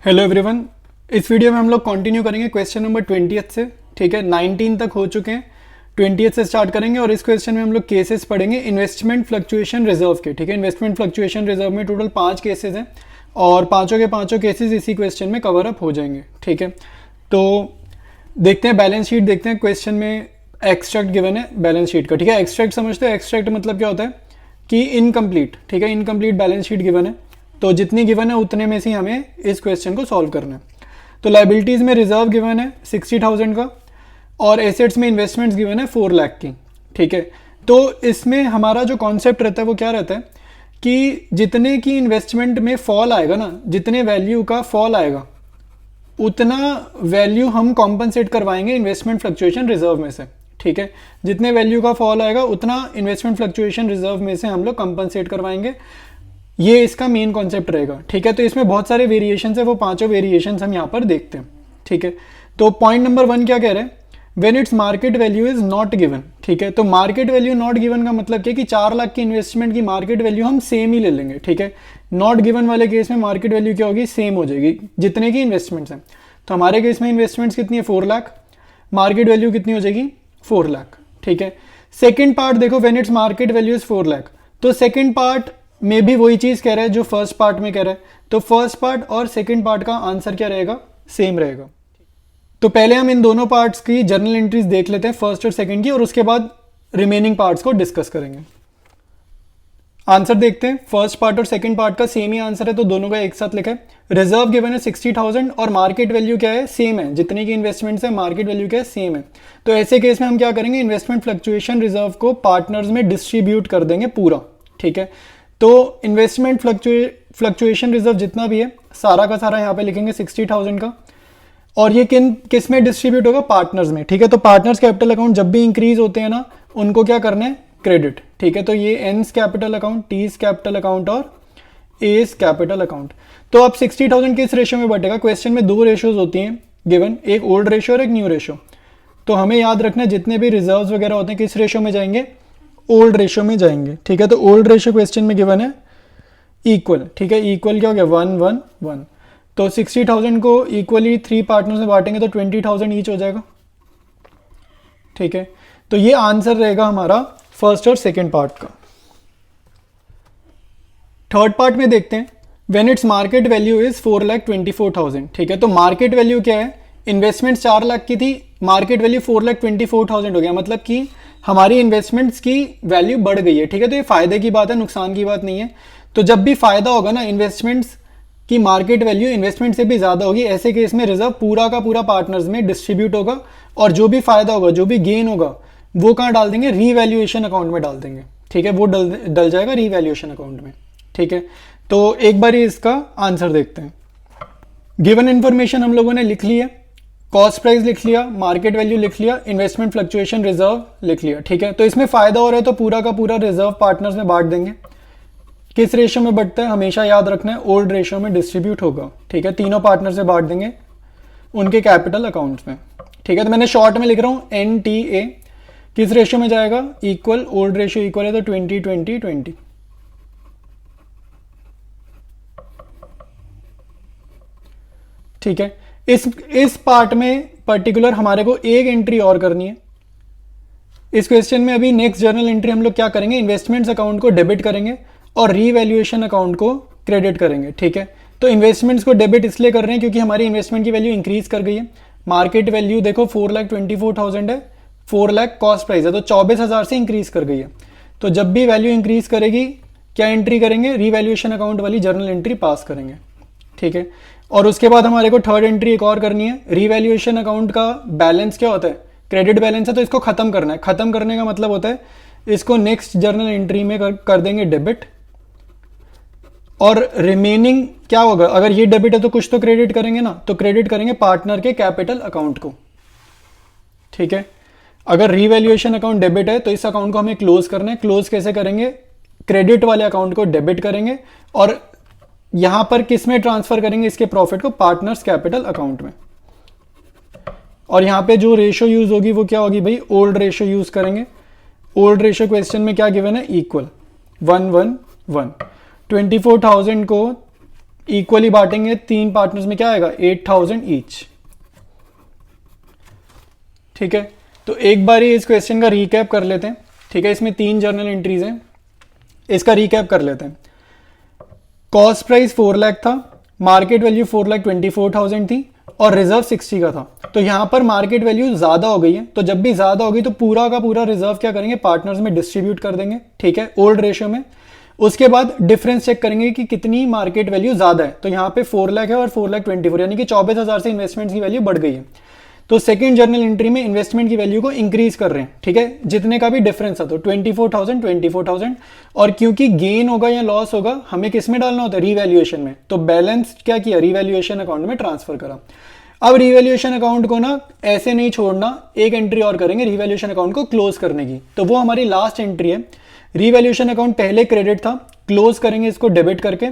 Hello everyone. इस video में हम लोग कंटिन्यू करेंगे क्वेश्चन नंबर 20 से। ठीक है, 19 तक हो चुके हैं, 20 से स्टार्ट करेंगे और इस क्वेश्चन में हम लोग केसेस पढ़ेंगे इन्वेस्टमेंट फ्लक्चुएशन रिजर्व के। ठीक है, इन्वेस्टमेंट फ्लक्चुएशन रिजर्व में टोटल 5 केसेस हैं और पांचों के पांचों केसेस इसी क्वेश्चन में कवर अप हो जाएंगे। ठीक है, तो देखते हैं बैलेंस शीट, देखते हैं क्वेश्चन में एक्सट्रैक्ट गिवन है बैलेंस शीट का। ठीक है, एक्सट्रैक्ट समझते हैं, एक्सट्रैक्ट मतलब क्या होता है कि इनकम्प्लीट। ठीक है, इनकम्प्लीट बैलेंस शीट गिवन है, तो जितनी गिवन है उतने में से हमें इस क्वेश्चन को सॉल्व करना है। तो लाइबिलिटीज में रिजर्व गिवन है 60,000 का और एसेट्स में इन्वेस्टमेंट्स गिवन है 4 लाख की। ठीक है, तो इसमें हमारा जो कॉन्सेप्ट रहता है वो क्या रहता है कि जितने की इन्वेस्टमेंट में फॉल आएगा ना, जितने वैल्यू का फॉल आएगा उतना वैल्यू हम कॉम्पनसेट करवाएंगे इन्वेस्टमेंट फ्लक्चुएशन रिजर्व में से। ठीक है, जितने वैल्यू का फॉल आएगा उतना इन्वेस्टमेंट फ्लक्चुएशन रिजर्व में से हम लोग कॉम्पनसेट करवाएंगे। ये इसका मेन कॉन्सेप्ट रहेगा। ठीक है, तो इसमें बहुत सारे वेरिएशंस है, वो पांचों वेरिएशंस हम यहाँ पर देखते हैं। ठीक है, तो पॉइंट नंबर 1 क्या कह रहे हैं, when its market value is not given. ठीक है, तो मार्केट वैल्यू नॉट गिवन का मतलब क्या कि 4 लाख की इन्वेस्टमेंट की मार्केट वैल्यू हम सेम ही ले लेंगे। ठीक है, नॉट गिवन वाले केस में मार्केट वैल्यू क्या होगी, सेम हो जाएगी जितने की इन्वेस्टमेंट्स हैं। तो हमारे केस में इन्वेस्टमेंट्स कितनी है, 4 लाख, मार्केट वैल्यू कितनी हो जाएगी, 4 लाख। ठीक है, सेकेंड पार्ट देखो, when its market value is 4 lakh, तो सेकेंड पार्ट में भी वही चीज कह रहा है जो फर्स्ट पार्ट में कह रहा है। तो फर्स्ट पार्ट और सेकंड पार्ट का आंसर क्या रहेगा, सेम रहेगा। तो पहले हम इन दोनों पार्ट्स की जर्नल एंट्रीज देख लेते हैं, फर्स्ट और सेकंड की, और उसके बाद रिमेनिंग पार्ट्स को डिस्कस करेंगे। आंसर देखते हैं, फर्स्ट पार्ट और सेकंड पार्ट का सेम ही आंसर है, तो दोनों का एक साथ लिखा है। रिजर्व गिवन है 60,000 और मार्केट वैल्यू क्या है, सेम है, जितने की इन्वेस्टमेंट्स है मार्केट वैल्यू क्या है, सेम है। तो ऐसे केस में हम क्या करेंगे, इन्वेस्टमेंट फ्लक्चुएशन रिजर्व को पार्टनर्स में डिस्ट्रीब्यूट कर देंगे पूरा। ठीक है, तो इन्वेस्टमेंट फ्लक्चुएशन रिजर्व जितना भी है सारा का सारा यहाँ पे लिखेंगे 60,000 का, और ये किस में डिस्ट्रीब्यूट होगा, पार्टनर्स में। ठीक है, तो पार्टनर्स कैपिटल अकाउंट जब भी इंक्रीज होते हैं ना, उनको क्या करना है, क्रेडिट। ठीक है, तो ये N's capital account, T's capital account और एस कैपिटल अकाउंट। तो अब 60,000 किस रेशियो में बटेगा, क्वेश्चन में 2 रेशियोज होती हैं गिवन, एक ओल्ड रेशियो और एक न्यू रेशियो। तो हमें याद रखना है जितने भी रिजर्व वगैरह होते हैं किस रेशियो में जाएंगे, ओल्ड रेशियो में जाएंगे। ठीक है, तो ओल्ड रेशियो क्वेश्चन में गिवन है इक्वल। ठीक है, इक्वल क्या हो गया, 1 1 1। तो 60,000 को इक्वली 3 पार्टनर्स में बांटेंगे तो 20,000 ईच हो जाएगा। ठीक है, तो ये आंसर रहेगा हमारा फर्स्ट और सेकंड पार्ट का। थर्ड पार्ट में देखते हैं, when its market value is 4,24,000। ठीक है, तो मार्केट वैल्यू क्या है, इन्वेस्टमेंट 4 लाख की थी, मार्केट वैल्यू 4,24,000 हो गया, मतलब कि हमारी इन्वेस्टमेंट्स की वैल्यू बढ़ गई है। ठीक है, तो ये फायदे की बात है, नुकसान की बात नहीं है। तो जब भी फायदा होगा ना, इन्वेस्टमेंट्स की मार्केट वैल्यू इन्वेस्टमेंट से भी ज्यादा होगी, ऐसे केस में रिजर्व पूरा का पूरा पार्टनर्स में डिस्ट्रीब्यूट होगा और जो भी फायदा होगा, जो भी गेन होगा, वो कहाँ डाल देंगे, रीवैल्यूएशन अकाउंट में डाल देंगे। ठीक है, वो डल जाएगा रीवैल्यूएशन अकाउंट में। ठीक है, तो एक बार इसका आंसर देखते हैं। गिवन इन्फॉर्मेशन हम लोगों ने लिख ली है, कॉस्ट प्राइस लिख लिया, मार्केट वैल्यू लिख लिया, इन्वेस्टमेंट फ्लक्चुएशन रिजर्व लिख लिया। ठीक है, तो इसमें फायदा हो रहा है तो पूरा का पूरा रिजर्व पार्टनर्स में बांट देंगे। किस रेशियो में बढ़ता है, हमेशा याद रखना है, ओल्ड रेशियो में डिस्ट्रीब्यूट होगा। ठीक है, तीनों पार्टनर से बांट देंगे उनके कैपिटल अकाउंट्स में। ठीक है, तो मैंने शॉर्ट में लिख रहा हूं NTA, किस रेशियो में जाएगा, इक्वल, ओल्ड रेशियो इक्वल है तो 20 20 20। ठीक है, इस पार्ट में पर्टिकुलर हमारे को एक एंट्री और करनी है इस क्वेश्चन में। अभी नेक्स्ट जर्नल एंट्री हम लोग क्या करेंगे, इन्वेस्टमेंट्स अकाउंट को डेबिट करेंगे और रीवैल्यूएशन अकाउंट को क्रेडिट करेंगे। ठीक है, तो इन्वेस्टमेंट्स को डेबिट इसलिए कर रहे हैं क्योंकि हमारी इन्वेस्टमेंट की वैल्यू इंक्रीज कर गई है। मार्केट वैल्यू देखो 4,24,000 है, 4 लाख कॉस्ट प्राइस है, तो 24,000 से इंक्रीज कर गई है। तो जब भी वैल्यू इंक्रीज करेगी क्या एंट्री करेंगे, रीवैल्यूएशन अकाउंट वाली जर्नल एंट्री पास करेंगे। ठीक है, और उसके बाद हमारे को थर्ड एंट्री एक और करनी है, रीवैल्यूएशन अकाउंट का बैलेंस क्या होता है, क्रेडिट बैलेंस है, तो इसको खत्म करना है। खत्म करने का मतलब होता है इसको नेक्स्ट जर्नल एंट्री में कर देंगे डेबिट, और रिमेनिंग क्या होगा, अगर ये डेबिट है तो कुछ तो क्रेडिट करेंगे ना, तो क्रेडिट करेंगे पार्टनर के कैपिटल अकाउंट को। ठीक है, अगर रीवैल्यूएशन अकाउंट डेबिट है तो इस अकाउंट को हमें क्लोज करना है। क्लोज कैसे करेंगे, क्रेडिट वाले अकाउंट को डेबिट करेंगे और यहां पर किस में ट्रांसफर करेंगे, इसके प्रॉफिट को पार्टनर्स कैपिटल अकाउंट में। और यहां पे जो रेशियो यूज होगी वो क्या होगी भाई, ओल्ड रेशियो यूज करेंगे। ओल्ड रेशियो क्वेश्चन में क्या गिवन है, इक्वल 1 1 1। 24,000 को इक्वली बांटेंगे, 3 पार्टनर्स में क्या आएगा 8000 ईच। ठीक है, तो एक बार इस क्वेश्चन का रीकैप कर लेते हैं। ठीक है, इसमें 3 जर्नल एंट्रीज हैं, इसका रीकैप कर लेते हैं। कॉस्ट प्राइस 4 लाख था, मार्केट वैल्यू 4,24,000 थी और रिजर्व 60 का था। तो यहाँ पर मार्केट वैल्यू ज़्यादा हो गई है, तो जब भी ज़्यादा होगी तो पूरा का पूरा रिजर्व क्या करेंगे, पार्टनर्स में डिस्ट्रीब्यूट कर देंगे। ठीक है, ओल्ड रेशियो में। उसके बाद डिफरेंस चेक करेंगे कि कितनी मार्केट वैल्यू ज़्यादा है। तो यहाँ पे 4 लाख है और 4,24,000 यानी कि 24,000 से इन्वेस्टमेंट की वैल्यू बढ़ गई है। तो सेकंड जर्नल एंट्री में इन्वेस्टमेंट की वैल्यू को इंक्रीज कर रहे हैं। ठीक है, जितने का भी डिफरेंस है तो 24,000 और क्योंकि गेन होगा या लॉस होगा हमें किस में डालना होता है, रीवैल्यूएशन में। तो बैलेंस क्या किया, रीवैल्यूएशन अकाउंट में ट्रांसफर करा। अब रीवैल्यूएशन अकाउंट को ना ऐसे नहीं छोड़ना, एक एंट्री और करेंगे रीवैल्यूएशन अकाउंट को क्लोज करने की। तो वो हमारी लास्ट एंट्री है। रीवैल्यूएशन अकाउंट पहले क्रेडिट था, क्लोज करेंगे इसको डेबिट करके।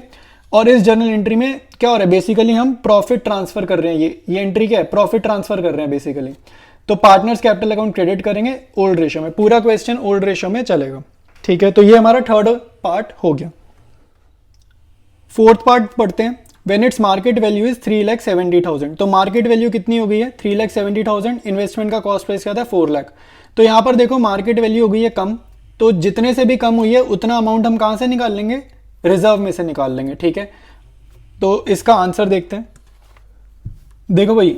और इस जर्नल एंट्री में क्या हो रहा है, बेसिकली हम प्रॉफिट ट्रांसफर कर रहे हैं। ये एंट्री क्या है, प्रॉफिट ट्रांसफर कर रहे हैं बेसिकली। तो पार्टनर्स कैपिटल अकाउंट क्रेडिट करेंगे ओल्ड रेशियो में। पूरा क्वेश्चन ओल्ड रेशियो में चलेगा। ठीक है, तो ये हमारा थर्ड पार्ट हो गया। फोर्थ पार्ट पढ़ते हैं। When its market value is 3,70,000। तो मार्केट वैल्यू कितनी हो गई है, 3,70,000। इन्वेस्टमेंट का कॉस्ट प्राइस क्या था, 4 लाख। तो यहां पर देखो मार्केट वैल्यू हो गई है कम, तो जितने से भी कम हुई है उतना अमाउंट हम कहां से निकाल लेंगे, रिजर्व में से निकाल लेंगे। ठीक है, तो इसका आंसर देखते हैं। देखो भाई,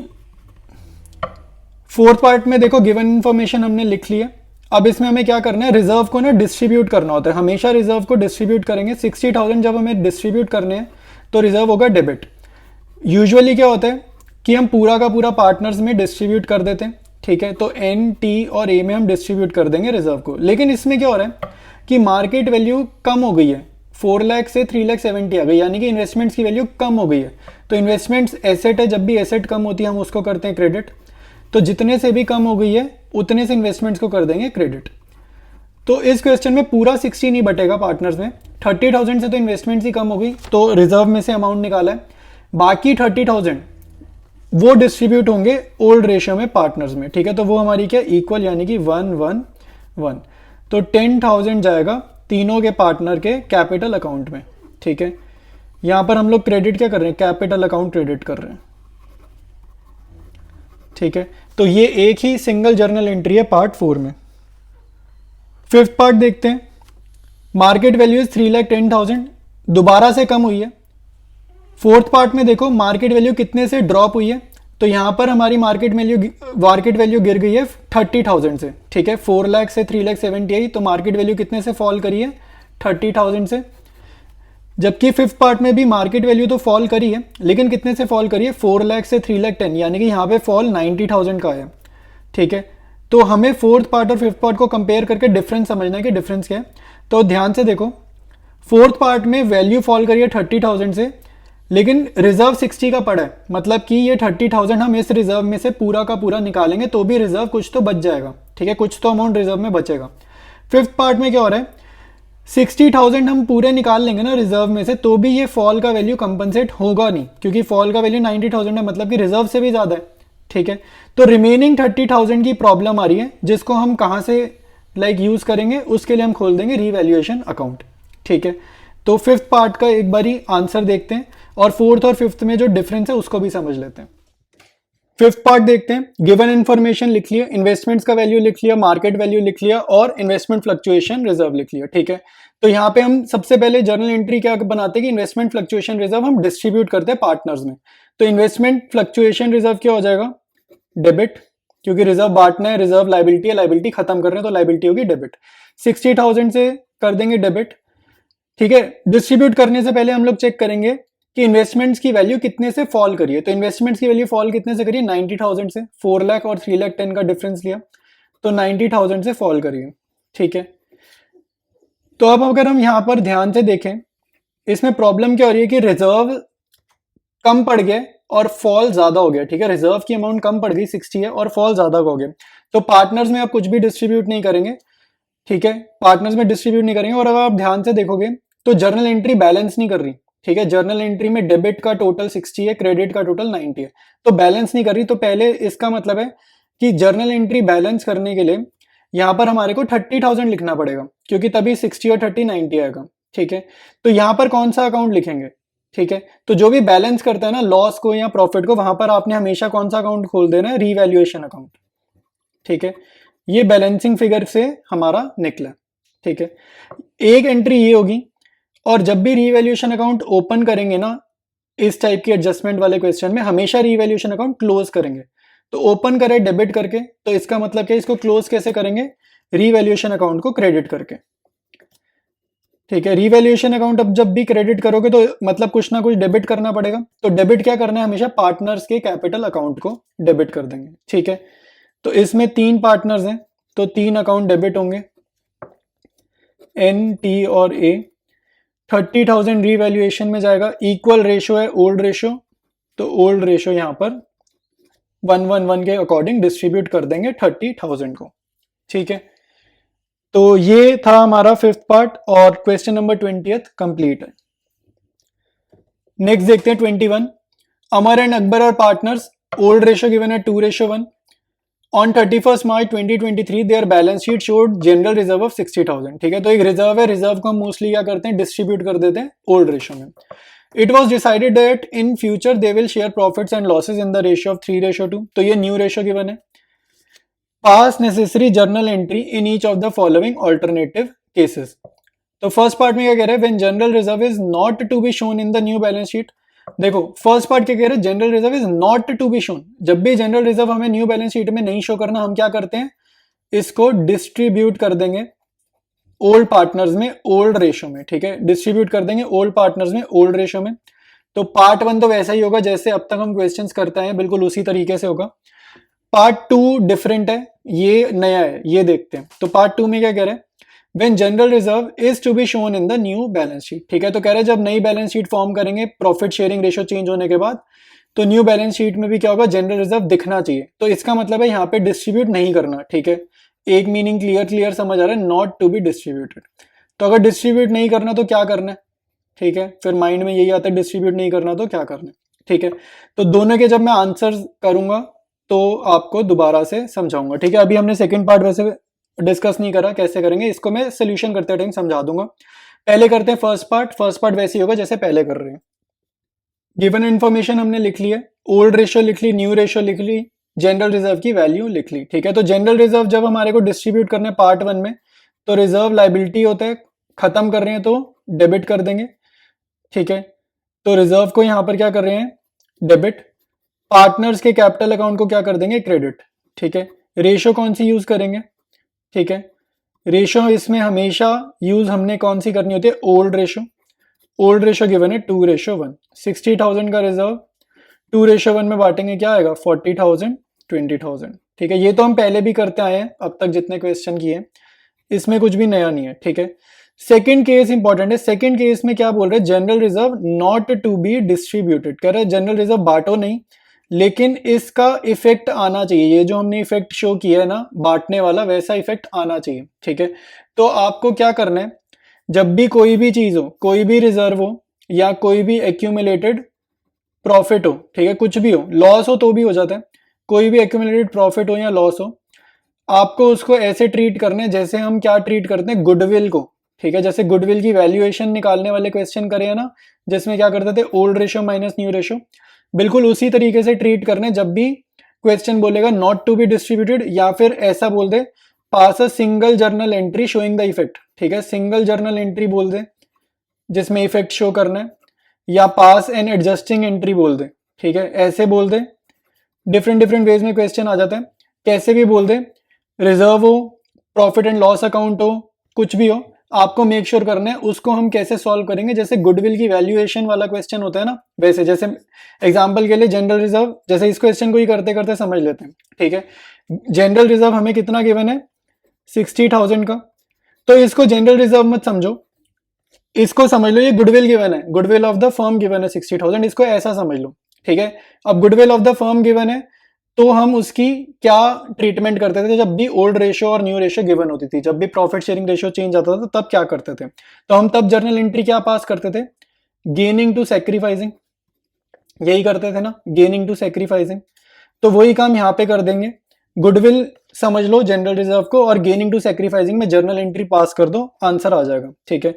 फोर्थ पार्ट में देखो गिवन इंफॉर्मेशन हमने लिख ली है। अब इसमें हमें क्या करना है, रिजर्व को ना डिस्ट्रीब्यूट करना होता है। हमेशा रिजर्व को डिस्ट्रीब्यूट करेंगे। 60,000 जब हमें डिस्ट्रीब्यूट करने हैं तो रिजर्व होगा डेबिट। यूजुअली क्या होता है कि हम पूरा का पूरा पार्टनर्स में डिस्ट्रीब्यूट कर देते हैं। ठीक है, तो एन, टी और ए में हम डिस्ट्रीब्यूट कर देंगे रिजर्व को। लेकिन इसमें क्या हो रहा है कि मार्केट वैल्यू कम हो गई है, 4 लाख से 3,70,000 आ गई, यानी कि इन्वेस्टमेंट्स की वैल्यू कम हो गई है। तो इन्वेस्टमेंट्स एसेट है, जब भी एसेट कम होती है हम उसको करते हैं क्रेडिट। तो जितने से भी कम हो गई है उतने से इन्वेस्टमेंट्स को कर देंगे क्रेडिट। तो इस क्वेश्चन में पूरा 60 नहीं बटेगा पार्टनर्स में। 30,000 से तो इन्वेस्टमेंट्स ही कम हो गई, तो रिजर्व में से अमाउंट निकाला है। बाकी 30,000 वो डिस्ट्रीब्यूट होंगे ओल्ड रेशियो में पार्टनर्स में। ठीक है, तो वो हमारी क्या इक्वल, यानी कि 1-1-1। तो 10,000 जाएगा तीनों के पार्टनर के कैपिटल अकाउंट में। ठीक है, यहां पर हम लोग क्रेडिट क्या कर रहे हैं, कैपिटल अकाउंट क्रेडिट कर रहे हैं। ठीक है, तो ये एक ही सिंगल जर्नल एंट्री है पार्ट 4 में। फिफ्थ पार्ट देखते हैं। मार्केट वैल्यू इज 3,10,000, दोबारा से कम हुई है। फोर्थ पार्ट में देखो मार्केट वैल्यू कितने से ड्रॉप हुई है। तो यहां पर हमारी मार्केट वैल्यू गिर गई है 30,000 से। ठीक है, 4 लाख से 3,70,000 आई, तो मार्केट वैल्यू कितने से फॉल करी है, 30,000 से। जबकि फिफ्थ पार्ट में भी मार्केट वैल्यू तो फॉल करी है, लेकिन कितने से फॉल करी है, 4 लाख से 3,10,000, यानी कि यहाँ पे फॉल 90,000 का है। ठीक है, तो हमें फोर्थ पार्ट और फिफ्थ पार्ट को कंपेयर करके डिफरेंस समझना है कि डिफरेंस क्या है। तो ध्यान से देखो, फोर्थ पार्ट में वैल्यू फॉल करी है 30,000 से, लेकिन रिजर्व 60 का पड़ा है। मतलब कि ये 30,000 हम इस रिजर्व में से पूरा का पूरा निकालेंगे तो भी रिजर्व कुछ तो बच जाएगा। ठीक है, कुछ तो अमाउंट रिजर्व में बचेगा। फिफ्थ पार्ट में क्या हो रहा है, 60,000 हम पूरे निकाल लेंगे ना रिजर्व में से, तो भी ये फॉल का वैल्यू कंपनसेट होगा नहीं, क्योंकि फॉल का वैल्यू 90,000 है, मतलब कि रिजर्व से भी ज्यादा है। ठीक है, तो रिमेनिंग 30,000 की प्रॉब्लम आ रही है, जिसको हम कहां से यूज करेंगे, उसके लिए हम खोल देंगे रीवैल्यूएशन अकाउंट। ठीक है, तो फिफ्थ पार्ट का एक बारी आंसर देखते हैं और फोर्थ और फिफ्थ में जो डिफरेंस है उसको भी समझ लेते हैं। फिफ्थ पार्ट देखते हैं। गिवन इन्फॉर्मेशन लिख लिया, इन्वेस्टमेंट्स का वैल्यू लिख लिया, मार्केट वैल्यू लिख लिया और इन्वेस्टमेंट फ्लक्चुएशन रिजर्व लिख लिया। ठीक है, तो यहाँ पे हम सबसे पहले जर्नल एंट्री क्या बनाते हैं कि इन्वेस्टमेंट फ्लक्चुएशन रिजर्व हम डिस्ट्रीब्यूट करते हैं पार्टनर्स में। तो इन्वेस्टमेंट फ्लक्चुएशन रिजर्व क्या हो जाएगा, डेबिट, क्योंकि रिजर्व बांटना है, रिजर्व लाइबिलिटी है, लाइबिलिटी खत्म कर रहे हैं तो लाइबिलिटी होगी डेबिट। 60,000 से कर देंगे डेबिट। ठीक है, डिस्ट्रीब्यूट करने से पहले हम लोग चेक करेंगे कि इन्वेस्टमेंट्स की वैल्यू कितने से फॉल करी है। तो इन्वेस्टमेंट्स की वैल्यू फॉल कितने से करी है, 90,000 से। 4 लाख और 3,10,000 का डिफरेंस लिया तो 90,000 से फॉल करी है। ठीक है, तो अब अगर हम यहां पर ध्यान से देखें, इसमें प्रॉब्लम क्या हो रही है कि रिजर्व कम पड़ गया और फॉल ज्यादा हो गया। ठीक है, रिजर्व की अमाउंट कम पड़ गई 60 है और फॉल ज्यादा हो गया। तो पार्टनर्स में आप कुछ भी डिस्ट्रीब्यूट नहीं करेंगे। ठीक है, पार्टनर्स में डिस्ट्रीब्यूट नहीं करेंगे। और अगर आप ध्यान से देखोगे तो जर्नल एंट्री बैलेंस नहीं कर रही। ठीक है, जर्नल एंट्री में डेबिट का टोटल 60 है, क्रेडिट का टोटल 90 है, तो बैलेंस नहीं कर रही। तो पहले इसका मतलब है कि जर्नल एंट्री बैलेंस करने के लिए यहां पर हमारे को 30,000 लिखना पड़ेगा, क्योंकि तभी 60 और 30 90 आएगा। ठीक है, तो यहां पर कौन सा अकाउंट लिखेंगे, ठीक है, तो जो भी बैलेंस करता है ना लॉस को या प्रॉफिट को, वहां पर आपने हमेशा कौन सा अकाउंट खोल देना है, रीवैल्यूएशन अकाउंट। ठीक है, ये बैलेंसिंग फिगर से हमारा निकला। ठीक है, एक एंट्री ये होगी, और जब भी रीवैल्यूएशन अकाउंट ओपन करेंगे ना इस टाइप की एडजस्टमेंट वाले क्वेश्चन में, हमेशा रीवैल्यूएशन अकाउंट क्लोज करेंगे। तो ओपन करें डेबिट करके, तो इसका मतलब क्या, इसको क्लोज कैसे करेंगे, रीवैल्यूएशन अकाउंट को क्रेडिट करके। ठीक है, रीवैल्यूएशन अकाउंट अब जब भी क्रेडिट करोगे तो मतलब कुछ ना कुछ डेबिट करना पड़ेगा। तो डेबिट क्या करना है, हमेशा पार्टनर्स के कैपिटल अकाउंट को डेबिट कर देंगे। ठीक है, तो इसमें 3 पार्टनर्स हैं, तो 3 अकाउंट डेबिट होंगे, एन, टी और ए। 30,000 रीवैल्यूएशन में जाएगा, इक्वल रेशो है ओल्ड रेशो, तो ओल्ड रेशो यहां पर 111 के अकॉर्डिंग डिस्ट्रीब्यूट कर देंगे 30,000 को। ठीक है, तो ये था हमारा 5th पार्ट, और क्वेश्चन नंबर 20th कंप्लीट है। नेक्स्ट देखते हैं 21। अमर एंड अकबर और पार्टनर्स, ओल्ड रेशो गिवन है 2:1। On 31st March 2023 their balance sheet showed general reserve of 60,000। ठीक है, तो एक रिजर्व है, रिजर्व को हम मोस्टली क्या करते हैं, डिस्ट्रीब्यूट कर देते हैं ओल्ड रेशो में। It was decided that in future they will share profits and losses in the ratio of 3:2, तो ये न्यू रेशो गिवन है। Pass necessary journal entry in each of the following alternative cases. तो first part में क्या कह रहे हैं, when general reserve is not to be shown in the new balance sheet. देखो फर्स्ट पार्ट क्या कह रहे हैं, general reserve is not to be shown. जब भी जनरल रिजर्व हमें न्यू बैलेंस शीट में नहीं शो करना, हम क्या करते हैं, इसको डिस्ट्रीब्यूट कर देंगे ओल्ड पार्टनर्स में ओल्ड रेशो में। ठीक है, डिस्ट्रीब्यूट कर देंगे ओल्ड पार्टनर्स में ओल्ड रेशो में। तो पार्ट 1 तो वैसा ही होगा जैसे अब तक हम क्वेश्चंस करते हैं, बिल्कुल उसी तरीके से होगा। पार्ट 2 डिफरेंट है, ये नया है, ये देखते हैं। तो पार्ट 2 में क्या कह रहे हैं, when general reserve is to be shown in the new balance sheet. ठीक है, तो कह रहे हैं जब नई बैलेंस शीट फॉर्म करेंगे प्रॉफिट शेयरिंग रेशो चेंज होने के बाद, तो न्यू बैलेंस शीट में भी क्या होगा, जनरल रिजर्व दिखना चाहिए। तो इसका मतलब है यहाँ पे डिस्ट्रीब्यूट नहीं करना। ठीक है, एक मीनिंग क्लियर समझ आ रहा है, नॉट टू बी डिस्ट्रीब्यूटेड। तो अगर डिस्ट्रीब्यूट नहीं करना तो क्या करना है, ठीक है, फिर माइंड में यही आता है डिस्ट्रीब्यूट नहीं करना तो क्या करना है। ठीक है, तो दोनों के जब मैं आंसर करूंगा तो आपको दोबारा से समझाऊंगा। ठीक है, अभी हमने सेकंड पार्ट वैसे डिस्कस नहीं करा, कैसे करेंगे इसको मैं सोल्यूशन करते टाइम समझा दूंगा। पहले करते हैं फर्स्ट पार्ट। फर्स्ट पार्ट वैसे ही होगा जैसे पहले कर रहे हैं। गिवन इन्फॉर्मेशन हमने लिख ली है, ओल्ड रेशो लिख ली, न्यू रेशो लिख ली, जनरल रिजर्व की वैल्यू लिख ली। ठीक है, तो जनरल रिजर्व जब हमारे को डिस्ट्रीब्यूट करने पार्ट 1 में, तो रिजर्व लाइबिलिटी होता है, खत्म कर रहे हैं तो डेबिट कर देंगे। ठीक है, तो रिजर्व को यहां पर क्या कर रहे हैं, डेबिट। पार्टनर्स के कैपिटल अकाउंट को क्या कर देंगे, क्रेडिट। ठीक है, रेशो कौन सी यूज करेंगे, ठीक है, रेशो इसमें हमेशा यूज हमने कौन सी करनी होती है, old ratio. Old ratio given है 2:1। 60,000 का रिजर्व 2:1 में बांटेंगे, क्या आएगा, 40,000 20,000। ठीक है, ये तो हम पहले भी करते आए हैं अब तक जितने क्वेश्चन किए, इसमें कुछ भी नया नहीं है। ठीक है, सेकंड केस इंपॉर्टेंट है। सेकंड केस में क्या बोल रहे हैं, general reserve not to be distributed. कह रहे हैं जनरल रिजर्व बांटो नहीं, लेकिन इसका इफेक्ट आना चाहिए। ये जो हमने इफेक्ट शो किया है ना बांटने वाला, वैसा इफेक्ट आना चाहिए। ठीक है, तो आपको क्या करना है, जब भी कोई भी चीज हो, कोई भी रिजर्व हो या कोई भी एक्यूमुलेटेड प्रॉफिट हो, ठीक है, कुछ भी हो, लॉस हो तो भी हो जाता है, कोई भी एक्यूमुलेटेड प्रॉफिट हो या लॉस हो, आपको उसको ऐसे ट्रीट करना है जैसे हम क्या ट्रीट करते हैं, गुडविल को। ठीक है, जैसे गुडविल की वैल्यूएशन निकालने वाले क्वेश्चन करे हैं ना, जिसमें क्या करते थे, old ratio minus new ratio, बिल्कुल उसी तरीके से ट्रीट करने। जब भी क्वेश्चन बोलेगा नॉट टू बी डिस्ट्रीब्यूटेड, या फिर ऐसा बोल दे pass a single journal entry showing the effect. ठीक है, सिंगल जर्नल एंट्री बोल दे जिसमें इफेक्ट शो करना है, या पास एन एडजस्टिंग एंट्री बोल दे। ठीक है, ऐसे बोल दे, डिफरेंट वेज में क्वेश्चन आ जाता है, कैसे भी बोल दे, रिजर्व हो, प्रॉफिट एंड लॉस अकाउंट हो, कुछ भी हो, आपको मेक श्योर करना है उसको हम कैसे सॉल्व करेंगे। जैसे गुडविल की वैल्यूएशन वाला क्वेश्चन होता है ना, वैसे जैसे एग्जांपल के लिए जनरल रिजर्व, जैसे इस क्वेश्चन को ही करते करते समझ लेते हैं। ठीक है, जनरल रिजर्व हमें कितना गिवन है, 60,000 का। तो इसको जनरल रिजर्व मत समझो, इसको समझ लो ये गुडविल गिवन है, goodwill of the firm given है 60,000, इसको ऐसा समझ लो। ठीक है, अब goodwill of the firm given है तो हम उसकी क्या ट्रीटमेंट करते थे, जब भी ओल्ड रेशो और न्यू रेशो गिवन होती थी, जब भी प्रॉफिट शेयरिंग रेशो चेंज आता था तब क्या करते थे, तो हम तब जर्नल एंट्री क्या पास करते थे, गेनिंग टू सैक्रिफाइसिंग, यही करते थे ना, गेनिंग टू सैक्रिफाइसिंग। तो वही काम यहाँ पे कर देंगे, गुडविल समझ लो जनरल रिजर्व को, और गेनिंग टू सैक्रिफाइसिंग में जर्नल एंट्री पास कर दो, आंसर आ जाएगा। ठीक है,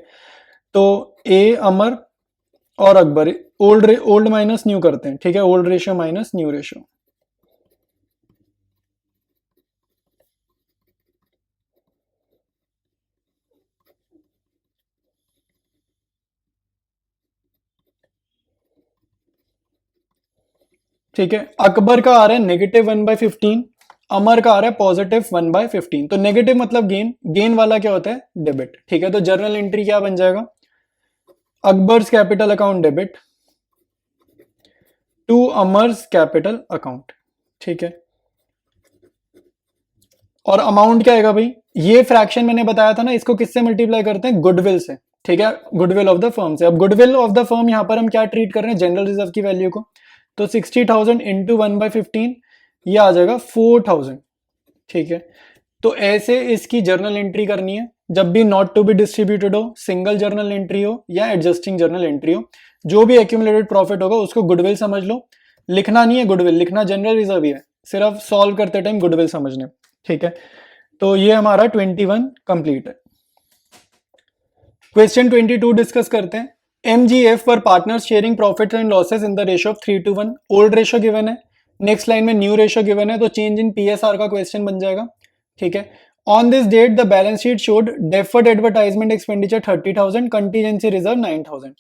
तो ए अमर और अकबर, ओल्ड माइनस न्यू करते हैं, ठीक है, old ratio minus new ratio. ठीक है, अकबर का आ रहा है -1/15, अमर का आ रहा है +1/15। तो नेगेटिव मतलब गेन, गेन वाला क्या होता है डेबिट, ठीक है। तो जर्नल एंट्री क्या बन जाएगा, Akbar's capital account debit to Amar's capital account, ठीक है। और अमाउंट क्या आएगा भाई, ये फ्रैक्शन मैंने बताया था ना, इसको किससे मल्टीप्लाई करते हैं, गुडविल से, ठीक है, गुडविल ऑफ द फर्म से। अब गुडविल ऑफ द फर्म यहां पर हम क्या ट्रीट कर रहे हैं, जनरल रिजर्व की वैल्यू को। तो 60,000 इंटू 1/15 ये आ जाएगा 4,000, ठीक है। तो ऐसे इसकी जर्नल एंट्री करनी है, जब भी नॉट टू बी डिस्ट्रीब्यूटेड हो, सिंगल जर्नल एंट्री हो या एडजस्टिंग जर्नल एंट्री हो, जो भी एक्यूमुलेटेड प्रॉफिट होगा उसको गुडविल समझ लो। लिखना नहीं है गुडविल, लिखना जनरल रिजर्व ही है, सिर्फ सॉल्व करते टाइम गुडविल समझने, ठीक है। तो ये हमारा 21 कंप्लीट है। क्वेश्चन 22 डिस्कस करते हैं। एमजीएफ पर partners sharing profit and losses in the ratio of 3:1। Old ratio given है, नेक्स्ट लाइन में न्यू रेशियो गिवन है, तो चेंज इन पीएसआर का क्वेश्चन बन जाएगा, ठीक है। On this date the balance sheet showed deferred advertisement expenditure 30,000, contingency reserve 9,000।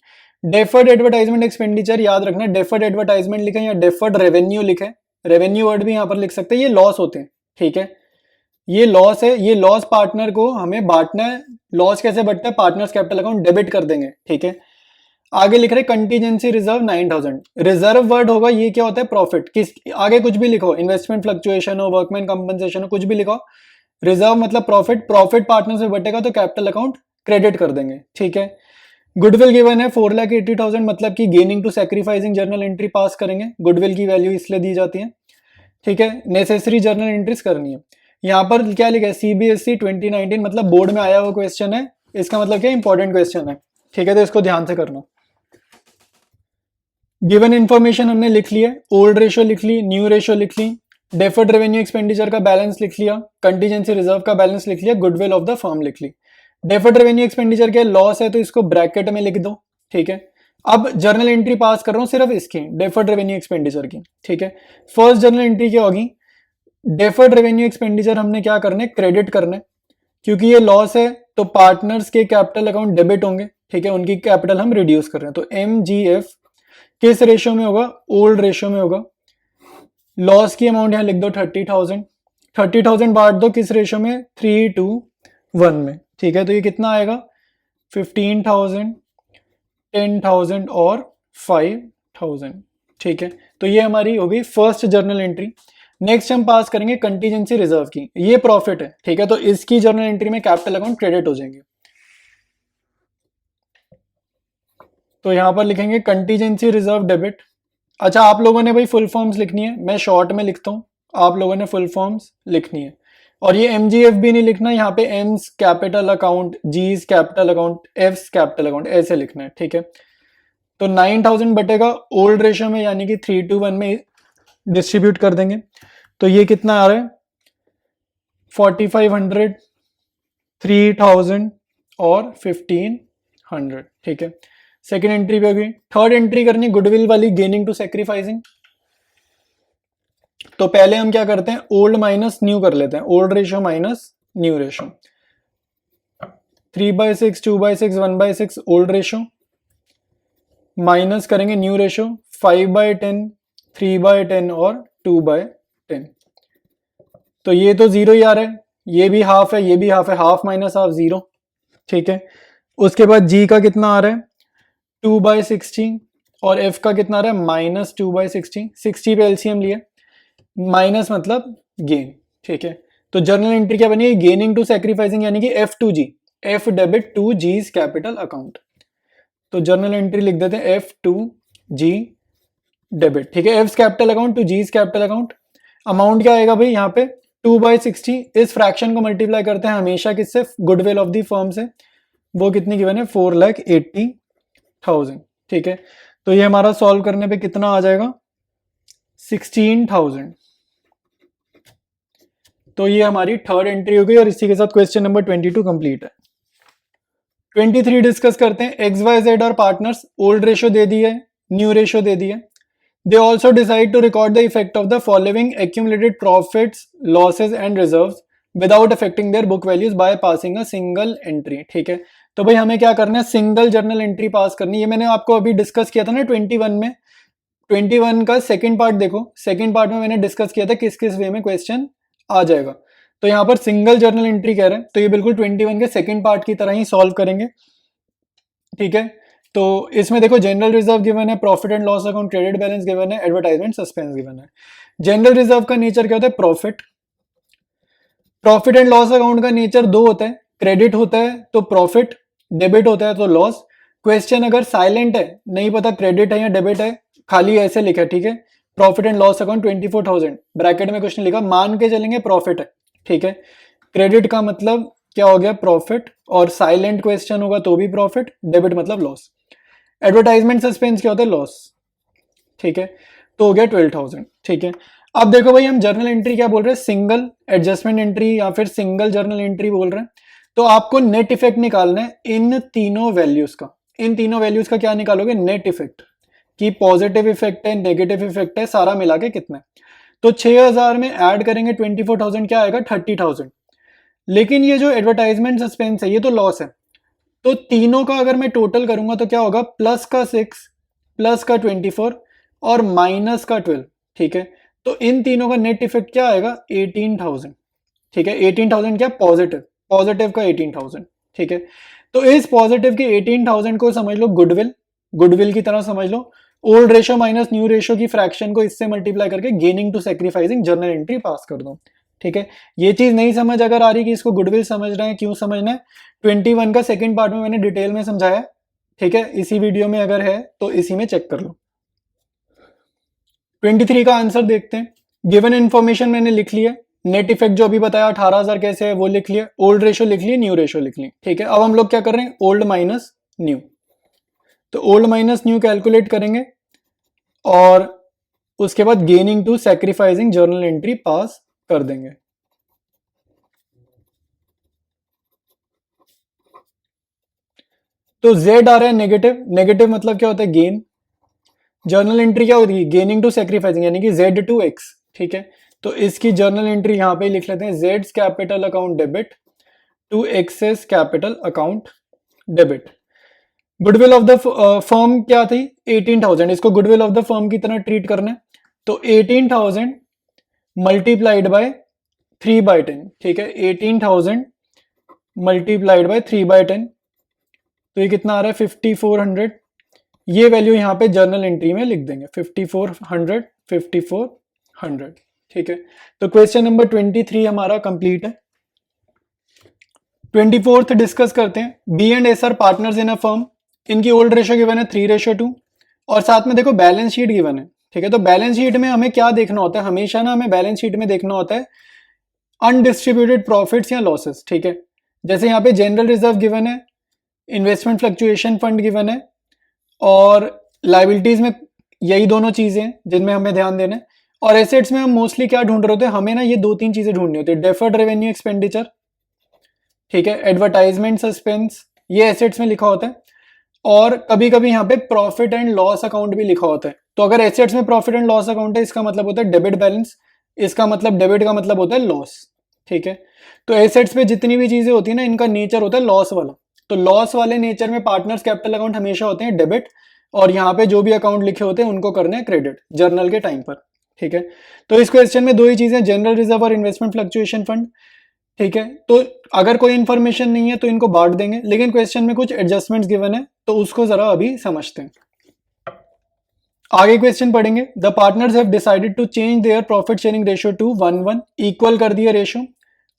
Deferred advertisement expenditure याद रखना, डेफर्ड एडवर्टाइजमेंट लिखे या डेफर्ड रेवेन्यू लिखे, रेवेन्यू वर्ड भी यहां पर लिख सकते हैं, ये लॉस होते हैं, ठीक है। ये लॉस है, ये लॉस पार्टनर को हमें बांटना है। लॉस कैसे बढ़ता है, पार्टनर्स कैपिटल अकाउंट डेबिट कर देंगे, ठीक है। आगे लिख रहे कंटीजेंसी रिजर्व 9,000। रिजर्व वर्ड होगा, ये क्या होता है, प्रॉफिट। किस आगे कुछ भी लिखो, इन्वेस्टमेंट फ्लक्चुएशन हो, वर्कमैन कंपनसेशन हो, कुछ भी लिखो, रिजर्व मतलब प्रॉफिट, प्रॉफिट पार्टनर से बटेगा तो कैपिटल अकाउंट क्रेडिट कर देंगे, ठीक है। गुडविल गिवन है 4,80,000, मतलब कि gaining to sacrificing journal entry pass करेंगे, गुडविल की वैल्यू इसलिए दी जाती है, ठीक है। नेसेसरी जर्नल एंट्रीज करनी है। यहाँ पर क्या लिखा है, सीबीएसई 2019, मतलब बोर्ड में आया हुआ क्वेश्चन है, इसका मतलब क्या, इंपॉर्टेंट क्वेश्चन है, ठीक है। तो इसको ध्यान से करना। गिवन इन्फॉर्मेशन हमने लिख ली है, ओल्ड रेशियो लिख ली, न्यू रेशियो लिख ली, डेफर्ड रेवेन्यू एक्सपेंडिचर का बैलेंस लिख लिया, कंटीजेंसी रिजर्व का बैलेंस लिख लिया, गुडविल ऑफ द फर्म लिख ली। डेफर्ड रेवेन्यू एक्सपेंडिचर क्या लॉस है, तो इसको ब्रैकेट में लिख दो, ठीक है। अब जर्नल एंट्री पास कर रहा हूं सिर्फ इसकी, डेफर्ड रेवेन्यू एक्सपेंडिचर की, ठीक है। फर्स्ट जर्नल एंट्री क्या होगी, डेफर्ड रेवेन्यू एक्सपेंडिचर हमने क्या करना है, क्रेडिट करना है, क्योंकि ये लॉस है तो पार्टनर्स के कैपिटल अकाउंट डेबिट होंगे, ठीक है, उनकी कैपिटल हम रिड्यूस कर रहे हैं। तो एमजीएफ किस रेशियो में होगा, ओल्ड रेशियो में होगा। लॉस की अमाउंट यहां लिख दो 30,000, 30,000 बांट दो किस रेशियो में, 3:1 में, ठीक है। तो ये कितना आएगा, 15,000, 10,000 और 5,000, ठीक है। तो ये हमारी होगी फर्स्ट जर्नल एंट्री। नेक्स्ट हम पास करेंगे कंटीजेंसी रिजर्व की, ये प्रॉफिट है, ठीक है। तो इसकी जर्नल एंट्री में कैपिटल अकाउंट क्रेडिट हो जाएंगे। तो यहां पर लिखेंगे कंटीजेंसी रिजर्व डेबिट। अच्छा, आप लोगों ने भाई फुल फॉर्म्स लिखनी है, मैं शॉर्ट में लिखता हूं, आप लोगों ने फुल फॉर्म्स लिखनी है। और ये एमजीएफ भी नहीं लिखना, यहाँ पे M's capital account, G's capital account, F's capital account, ऐसे लिखना है, ठीक है। तो 9,000 बटेगा ओल्ड रेशियो में, यानी कि 3:1 में डिस्ट्रीब्यूट कर देंगे। तो ये कितना आ रहा है, 4,500, 3,000 और 1,500, ठीक है। सेकेंड एंट्री पे होगी। थर्ड एंट्री करनी गुडविल वाली, गेनिंग टू सैक्रिफाइसिंग। तो पहले हम क्या करते हैं, ओल्ड माइनस न्यू कर लेते हैं, old ratio minus new ratio. 3/6, 2/6, 1/6 old ratio, minus करेंगे न्यू रेशियो, 5/10, 3/10 और 2/10। तो ये तो जीरो ही आ रहा है, ये भी हाफ है, ये भी हाफ है, हाफ माइनस हाफ जीरो, ठीक है। उसके बाद जी का कितना आ रहा है, 2/60, और एफ का कितना आ रहा है, -2/60। 60 पे एलसीएम लिए, माइनस मतलब गेन, ठीक है। तो जर्नल एंट्री क्या बनी है, गेनिंग टू सैक्रिफाइसिंग, यानी कि F2G, F debit to G's capital account. तो जर्नल एंट्री लिख देते हैं F2G डेबिट, ठीक है, F capital account to G's capital account. Amount क्या आएगा भाई, यहाँ पे 2/60, इस फ्रैक्शन को मल्टीप्लाई करते हैं हमेशा किससे, गुडविल ऑफ द फर्म से, वो कितनी गिवन है, 4,80,000, ठीक है। तो ये हमारा सॉल्व करने पे कितना आ जाएगा, 16,000। तो ये हमारी थर्ड एंट्री हो गई, और इसी के साथ क्वेश्चन नंबर 22 कंप्लीट है। 23 डिस्कस करते हैं। एक्स वाई जेड और पार्टनर्स, ओल्ड रेशो दे दी है, न्यू रेशो दे दी है। They also decide to record the effect of the following accumulated profits, losses and reserves without affecting their book values by passing a single entry. ठीक है, तो भाई हमें क्या करना है, सिंगल जर्नल एंट्री पास करनी है। ये मैंने आपको अभी डिस्कस किया था ना 21 में। 21 का सेकंड पार्ट देखो, सेकंड पार्ट में मैंने डिस्कस किया था किस किस वे में क्वेश्चन आ जाएगा। तो यहाँ पर सिंगल जर्नल एंट्री कह रहे हैं, तो ये बिल्कुल 21 के सेकंड पार्ट की तरह ही सॉल्व करेंगे। ठीक है, तो इसमें देखो जनरल रिजर्व गिवन है, profit and loss account, credit balance given है, एडवर्टाइजमेंट सस्पेंस गिवन है। जनरल रिजर्व का नेचर क्या होता है, profit. Profit and loss account का नेचर दो होता है, क्रेडिट होता है तो प्रॉफिट, डेबिट होता है तो लॉस। क्वेश्चन अगर साइलेंट है, नहीं पता क्रेडिट है या डेबिट है, खाली ऐसे लिखा है, ठीक है, profit and loss account 24,000 bracket में कुछ नहीं लिखा, मान के चलेंगे प्रॉफिट है। ठीक है, क्रेडिट का मतलब क्या हो गया, प्रॉफिट, और साइलेंट क्वेश्चन होगा तो भी प्रॉफिट, डेबिट मतलब लॉस। एडवर्टाइजमेंट सस्पेंस क्या होता है, लॉस। ठीक है, तो हो गया 12,000। ठीक है, अब देखो भाई हम जर्नल एंट्री क्या बोल रहे हैं, सिंगल एडजस्टमेंट एंट्री या फिर सिंगल जर्नल एंट्री बोल रहे हैं। तो आपको नेट इफेक्ट निकालना है इन तीनों वैल्यूज का। इन तीनों वैल्यूज का क्या निकालोगे, नेट इफेक्ट, कि पॉजिटिव इफेक्ट है, नेगेटिव इफेक्ट है, सारा मिला के कितना है। तो 6,000 में ऐड करेंगे 24,000, क्या आएगा 30,000। लेकिन ये जो एडवर्टाइजमेंट सस्पेंस है ये तो लॉस है, तो तीनों का अगर मैं टोटल करूंगा तो क्या होगा, प्लस का 6, प्लस का 24 और माइनस का 12। ठीक है, तो इन तीनों का नेट इफेक्ट क्या आएगा, 18,000। ठीक है, 18,000 क्या, पॉजिटिव, पॉजिटिव का 18,000। ठीक है, तो इस पॉजिटिव के 18,000 को समझ लो गुडविल, गुडविल की तरह समझ लो। Old ratio minus new ratio की फ्रैक्शन को इससे मल्टीप्लाई करके gaining to sacrificing journal entry pass कर दो। ठीक है, ये चीज नहीं समझ अगर आ रही कि इसको गुडविल समझ रहे हैं, क्यों समझना है, 21 का सेकंड पार्ट में मैंने डिटेल में समझाया। ठीक है, इसी वीडियो में अगर है तो इसी में चेक कर लो। 23 का आंसर देखते हैं। गिवन इन्फॉर्मेशन मैंने लिख लिया, नेट इफेक्ट जो अभी बताया 18,000 कैसे है वो लिख लिया, ओल्ड रेशो लिख लिया, न्यू रेशो लिख ली। ठीक है, अब हम लोग क्या कर रहे हैं, ओल्ड माइनस न्यू। तो ओल्ड माइनस न्यू कैलकुलेट करेंगे और उसके बाद gaining to sacrificing journal entry pass कर देंगे। तो Z आ रहा है नेगेटिव, नेगेटिव मतलब क्या होता है, गेन। जर्नल एंट्री क्या होती है, गेनिंग टू सैक्रिफाइसिंग, यानी कि Z टू X। ठीक है, तो इसकी जर्नल एंट्री यहां पे लिख लेते हैं, Z's capital account debit to X's capital account debit. Goodwill of the firm क्या थी, 18,000, इसको गुडविल ऑफ द फर्म की तरह ट्रीट करना है। तो 18,000 मल्टीप्लाइड बाय 3/10। ठीक है, 18,000 मल्टीप्लाइड बाय 3/10, तो ये कितना आ रहा है, 5400। ये वैल्यू यहाँ पे जर्नल एंट्री में लिख देंगे, 5400, 5400। ठीक है, तो क्वेश्चन नंबर 23 हमारा कंप्लीट है। 24th डिस्कस करते हैं। B and S are partners in a firm, इनकी ओल्ड रेशो गिवन है 3:2 और साथ में देखो बैलेंस शीट गिवन है। ठीक है, तो बैलेंस शीट में हमें क्या देखना होता है, हमेशा ना हमें बैलेंस शीट में देखना होता है अनडिस्ट्रीब्यूटेड प्रॉफिट्स या लॉसेस। ठीक है, जैसे यहाँ पे जनरल रिजर्व गिवन है, इन्वेस्टमेंट फ्लक्चुएशन फंड गिवन है, और लाइबिलिटीज में यही दोनों चीजें जिनमें हमें ध्यान देना है। और एसेट्स में हम मोस्टली क्या ढूंढ रहे होते हैं, हमें ना ये 2-3 चीजें ढूंढनी होती है, डेफर्ड रेवेन्यू एक्सपेंडिचर, ठीक है, एडवर्टाइजमेंट सस्पेंस, ये एसेट्स में लिखा होता है, और कभी कभी यहाँ पे प्रॉफिट एंड लॉस अकाउंट भी लिखा होता है। तो अगर एसेट्स में प्रॉफिट एंड लॉस अकाउंट है, इसका मतलब होता है डेबिट बैलेंस, इसका मतलब डेबिट का मतलब होता है लॉस। ठीक है, तो एसेट्स पे जितनी भी चीजें होती है ना, इनका नेचर होता है लॉस वाला। तो लॉस वाले नेचर में पार्टनर्स कैपिटल अकाउंट हमेशा होते हैं डेबिट, और यहाँ पे जो भी अकाउंट लिखे होते हैं उनको करने हैं क्रेडिट जर्नल के टाइम पर। ठीक है, तो इस क्वेश्चन में दो ही चीजें, जनरल रिजर्व और इन्वेस्टमेंट फ्लक्चुएशन फंड। ठीक है, तो अगर कोई इंफॉर्मेशन नहीं है तो इनको बांट देंगे, लेकिन क्वेश्चन में कुछ एडजस्टमेंट्स गिवन है तो उसको जरा अभी समझते हैं। आगे क्वेश्चन पढ़ेंगे। The partners have decided to change their profit sharing ratio to 1:1, equal कर दिया रेशियो।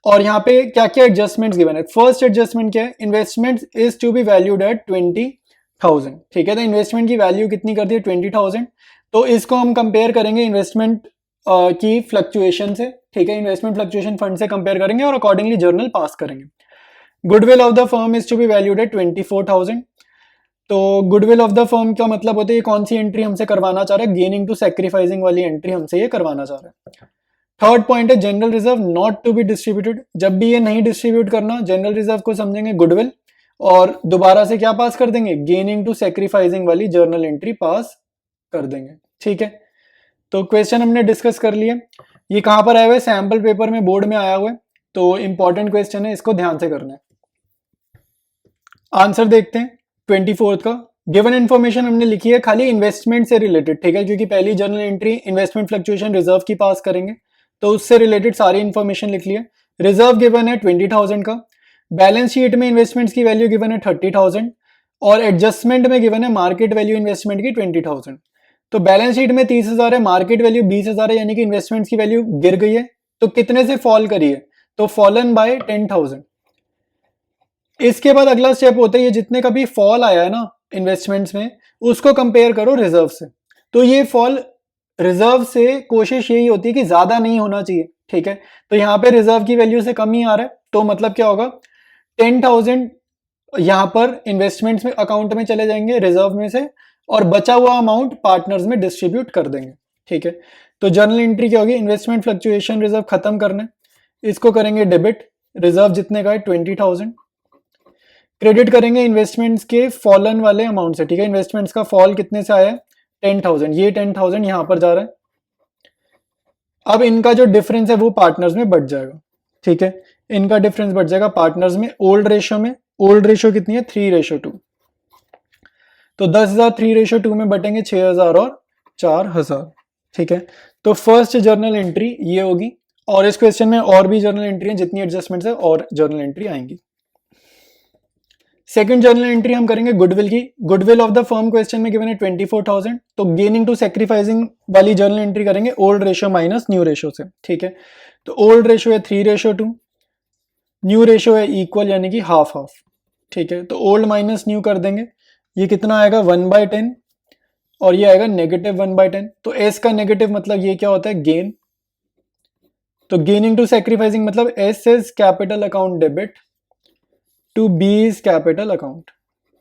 और यहाँ पे क्या क्या एडजस्टमेंट्स गिवन है। फर्स्ट एडजस्टमेंट क्या है, investment is to be valued at 20,000। ठीक है, तो इन्वेस्टमेंट की वैल्यू कितनी कर दी है, 20,000। तो इसको हम कंपेयर करेंगे इन्वेस्टमेंट की फ्लक्चुएशन से। ठीक है, इन्वेस्टमेंट फ्लक्चुएशन फंड से कंपेयर करेंगे और अकॉर्डिंगली जर्नल पास करेंगे। Goodwill of the firm is to be valued at 24,000। तो गुडविल ऑफ द फर्म का मतलब होता है ये कौन सी एंट्री हमसे करवाना चाह रहा है, गेनिंग टू सैक्रिफाइसिंग वाली एंट्री हमसे ये करवाना चाह रहा है। थर्ड पॉइंट है general reserve not to be distributed, जब भी ये नहीं डिस्ट्रीब्यूट करना, जनरल रिजर्व को समझेंगे गुडविल और दोबारा से क्या पास कर देंगे, गेनिंग टू सेक्रीफाइसिंग वाली जर्नल एंट्री पास कर देंगे। ठीक है, तो क्वेश्चन हमने डिस्कस कर लिए। ये कहां पर आया हुआ है, सैंपल पेपर में, बोर्ड में आया हुआ है, तो इंपॉर्टेंट क्वेश्चन है, इसको ध्यान से करना है। आंसर देखते हैं 24 का। गिवन इन्फॉर्मेशन हमने लिखी है खाली इन्वेस्टमेंट से रिलेटेड, ठीक है, क्योंकि पहली journal entry investment fluctuation reserve की पास करेंगे, तो उससे रिलेटेड सारी इन्फॉर्मेशन लिख ली है। रिजर्व गिवन है 20,000 का, बैलेंस शीट में इन्वेस्टमेंट्स की वैल्यू गिवन है 30,000 और एडजस्टमेंट में गिवन है मार्केट वैल्यू इन्वेस्टमेंट की 20,000। तो बैलेंस शीट में 30,000 है, मार्केट वैल्यू 20,000 है, यानी कि इन्वेस्टमेंट्स की वैल्यू गिर गई है। तो कितने से फॉल करी है, तो फॉलन बाय 10,000। इसके बाद अगला स्टेप होता है, ये जितने का भी फॉल आया है ना इन्वेस्टमेंट्स में, उसको कंपेयर करो रिजर्व से। तो ये फॉल रिजर्व से कोशिश यही होती है कि ज्यादा नहीं होना चाहिए, ठीक है। तो यहाँ पे रिजर्व की वैल्यू से कम ही आ रहा है, तो मतलब क्या होगा, 10,000 यहाँ पर इन्वेस्टमेंट्स में अकाउंट में चले जाएंगे रिजर्व में से, और बचा हुआ अमाउंट पार्टनर्स में डिस्ट्रीब्यूट कर देंगे। ठीक है, तो जर्नल एंट्री क्या होगी, इन्वेस्टमेंट फ्लक्चुएशन रिजर्व खत्म करना है, इसको करेंगे डेबिट, रिजर्व जितने का है 20,000, क्रेडिट करेंगे इन्वेस्टमेंट्स के फॉलन वाले अमाउंट से। ठीक है, इन्वेस्टमेंट्स का फॉल कितने से आया है, 10,000, ये 10,000 यहां पर जा रहा है। अब इनका जो डिफरेंस है वो पार्टनर्स में बढ़ जाएगा। ठीक है, इनका डिफरेंस बढ़ जाएगा पार्टनर्स में, ओल्ड रेशियो में। ओल्ड रेशियो कितनी है, 3:2। तो 10,000 3:2 में बटेंगे 6,000 और 4,000। ठीक है, तो फर्स्ट जर्नल एंट्री ये होगी, और इस क्वेश्चन में और भी जर्नल एंट्री है, जितनी एडजस्टमेंट्स है और जर्नल एंट्री आएंगी। सेकंड जर्नल एंट्री हम करेंगे गुडविल की। Goodwill of the firm question में गिवन है 24,000, तो गेनिंग टू सेक्रीफाइसिंग वाली जर्नल एंट्री करेंगे old ratio minus new ratio से। ठीक है, तो ओल्ड रेशियो है 3:2, न्यू रेशियो है इक्वल यानी कि हाफ हाफ। ठीक है, तो ओल्ड माइनस न्यू कर देंगे, ये कितना आएगा 1/10 और ये आएगा -1/10। तो एस का नेगेटिव मतलब ये क्या होता है, गेन। तो गेनिंग टू सेक्रीफाइसिंग मतलब S is capital account debit to B is capital account.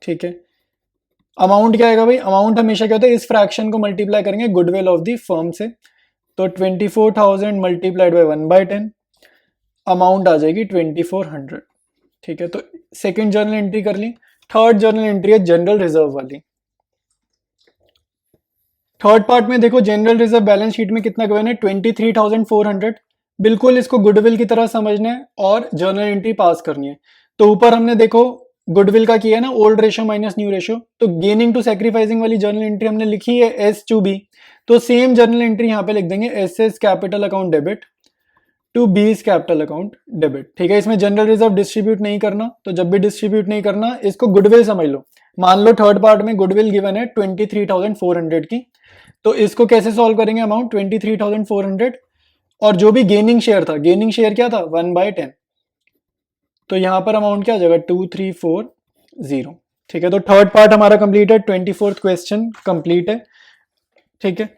ठीक है, अमाउंट क्या आएगा भाई, अमाउंट हमेशा क्या होता है, इस फ्रैक्शन को मल्टीप्लाई करेंगे गुडविल ऑफ द फर्म से। तो 24,000 मल्टीप्लाइड बाय 1/10, अमाउंट आ जाएगी 2400। ठीक है, तो सेकंड जर्नल एंट्री कर ली। थर्ड जर्नल एंट्री है जनरल रिजर्व वाली। थर्ड पार्ट में देखो, जनरल रिजर्व बैलेंस शीट में कितना गिवन है, 23,400। बिल्कुल इसको गुडविल की तरह समझना है और जर्नल एंट्री पास करनी है। तो ऊपर हमने देखो गुडविल का किया है ना, old ratio minus new ratio, तो गेनिंग टू सेक्रीफाइसिंग वाली जर्नल एंट्री हमने लिखी है एस टू बी, तो सेम जर्नल एंट्री यहाँ पे लिख देंगे, S S capital account debit to B is capital account debit. ठीक है, इसमें जनरल रिजर्व डिस्ट्रीब्यूट नहीं करना, तो जब भी डिस्ट्रीब्यूट नहीं करना इसको गुडविल समझ लो। मान लो थर्ड पार्ट में गुडविल गिवन है 23,400 की, तो इसको कैसे सॉल्व करेंगे, अमाउंट 23,400 और जो भी गेनिंग शेयर था, गेनिंग शेयर क्या था 1/10, तो यहां पर अमाउंट क्या आ जाएगा 2340। ठीक है, तो थर्ड पार्ट हमारा कंप्लीट है, 24th क्वेश्चन कंप्लीट है। ठीक है,